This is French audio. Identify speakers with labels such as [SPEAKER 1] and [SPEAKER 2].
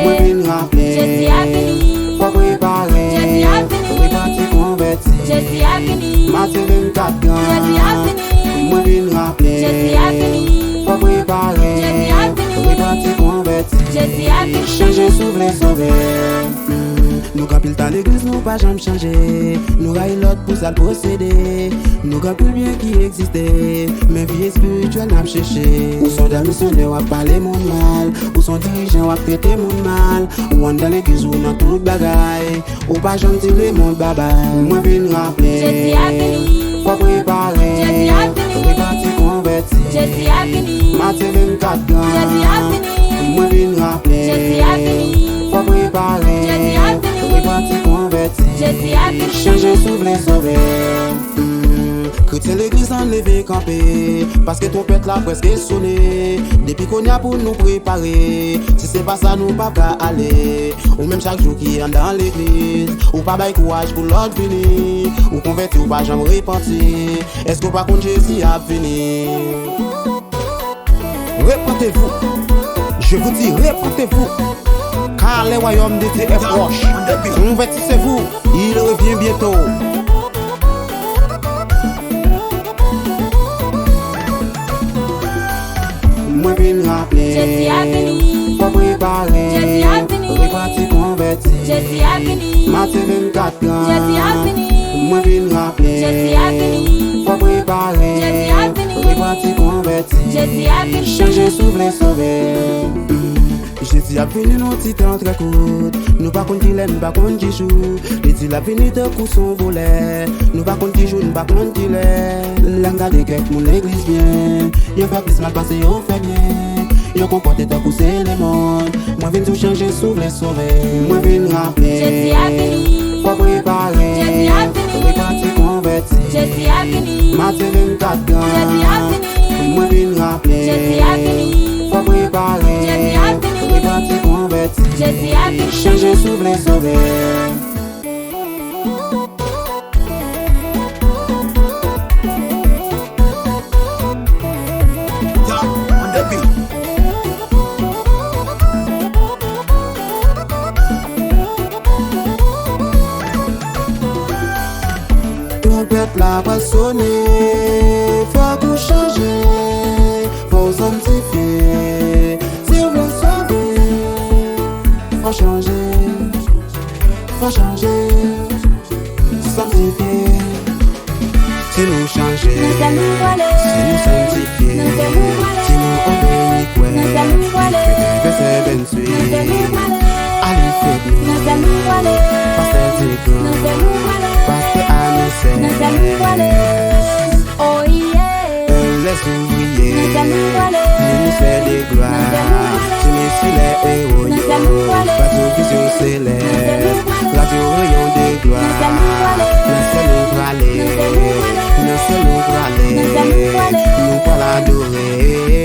[SPEAKER 1] Moi vin rappeler.
[SPEAKER 2] Jésus a fini.
[SPEAKER 1] Faut préparer.
[SPEAKER 2] Jésus a fini.
[SPEAKER 1] Repentir converti.
[SPEAKER 2] Jésus a fini.
[SPEAKER 1] Matin 24 ans.
[SPEAKER 2] Jésus a fini.
[SPEAKER 1] Moi vin rappeler.
[SPEAKER 2] Jésus a fini.
[SPEAKER 1] Faut préparer.
[SPEAKER 2] Jésus a fini.
[SPEAKER 1] Repentir converti.
[SPEAKER 2] Jésus a fini.
[SPEAKER 1] Changer, souffler, sauver. Nous capil dans l'église, nous pas jamais changer. Nous raillons l'autre pour ça le posséder. Nous capil bien qui existait. Mais vie spirituelle n'a pas cherché. Ou sont des missionnaires ou parler mon mal. Ou sont dirigeants ou traiter mon mal. Ou on dans l'église ou dans toute bagaille. Ou pas jamais dire le monde bye bye. Moi viens rappeler.
[SPEAKER 2] Jésus a fini.
[SPEAKER 1] Faut préparer.
[SPEAKER 2] Jésus a fini.
[SPEAKER 1] Repentir converti.
[SPEAKER 2] Jésus a fini.
[SPEAKER 1] Matin 24 ans.
[SPEAKER 2] Jésus a fini.
[SPEAKER 1] Moi viens rappeler.
[SPEAKER 2] Jésus a fini.
[SPEAKER 1] Faut préparer.
[SPEAKER 2] Jésus a fini.
[SPEAKER 1] Repentir converti.
[SPEAKER 2] Jésus a fini.
[SPEAKER 1] Changer, souffler, sauver. Chrétien l'église en levé campé. Parce que ton pète là presque sonné. Depuis qu'on y a pour nous préparer. Si c'est pas ça, nous pas qu'à aller. Ou même chaque jour qui est dans l'église. Ou pas bail courage pour l'autre fini. Ou converti ou pas jamais repentir. Est-ce que par contre Jésus a fini? Repentez-vous. Je vous dis, repentez-vous. Car les royaumes de Dieu est proche. Convertissez-vous, il revient bientôt. Moi viens rappeler.
[SPEAKER 2] Jésus a fini.
[SPEAKER 1] Faut préparer.
[SPEAKER 2] Jésus a fini.
[SPEAKER 1] Reparti converti.
[SPEAKER 2] Jésus a fini.
[SPEAKER 1] Matin 24 ans.
[SPEAKER 2] Jésus a fini.
[SPEAKER 1] Moi viens rappeler.
[SPEAKER 2] Jésus a fini.
[SPEAKER 1] Faut préparer.
[SPEAKER 2] Jésus a fini.
[SPEAKER 1] Reparti converti.
[SPEAKER 2] Jésus a fini.
[SPEAKER 1] Changer, souffler, sauver. Jésus a venu nos titans très courts. Nous pas contre qu'il aime, pas contre qu'il joue. Jésus a venu de coup son volet. Nous pas contre qu'il joue, nous pas contre qu'il est. L'anga de quelques mon l'église bien. Y'en fait plus mal passé, y'en fait bien. Y'en comporte de pousser les mondes. Moi viens tout changer, souffler, sauver. Moi viens rappeler.
[SPEAKER 2] Jésus a fini.
[SPEAKER 1] Faut préparer.
[SPEAKER 2] Jésus a fini.
[SPEAKER 1] Reparti converti.
[SPEAKER 2] Jésus a fini.
[SPEAKER 1] Matin 24 ans.
[SPEAKER 2] Jésus a fini.
[SPEAKER 1] Moi viens rappeler.
[SPEAKER 2] Jésus a fini.
[SPEAKER 1] Faut préparer.
[SPEAKER 2] Jésus a fini.
[SPEAKER 1] Reparti converti.
[SPEAKER 2] Jésus a fini.
[SPEAKER 1] Changer, souffler, sauver. Trompette la va sonner, faut tout changer, faut sanctifier, si vous voulez sauver, faut changer, sanctifier. Si nous changer,
[SPEAKER 2] Nous allons voler.
[SPEAKER 1] si nous sanctifier,
[SPEAKER 2] Nous allons voler.
[SPEAKER 1] si nous obéir,
[SPEAKER 2] Nous allons voler.
[SPEAKER 1] verset
[SPEAKER 2] Nous
[SPEAKER 1] 28,
[SPEAKER 2] allons voler.
[SPEAKER 1] allez faible,
[SPEAKER 2] Nous allons voler.
[SPEAKER 1] pasteur Diego,
[SPEAKER 2] Nous allons voler.
[SPEAKER 1] pasteur Anissé,
[SPEAKER 2] Nous allons voler. Oh yeah.
[SPEAKER 1] les ouvriers,
[SPEAKER 2] Nous allons voler.
[SPEAKER 1] ministère des gloires, tu me suis les héros,
[SPEAKER 2] Nous allons voler.
[SPEAKER 1] radio vision céleste, radio rayon des gloires,
[SPEAKER 2] Nous allons voler.
[SPEAKER 1] nous allons aller,
[SPEAKER 2] Nous allons voler.
[SPEAKER 1] nous allons aller,
[SPEAKER 2] Nous allons voler.
[SPEAKER 1] nous allons l'adorer.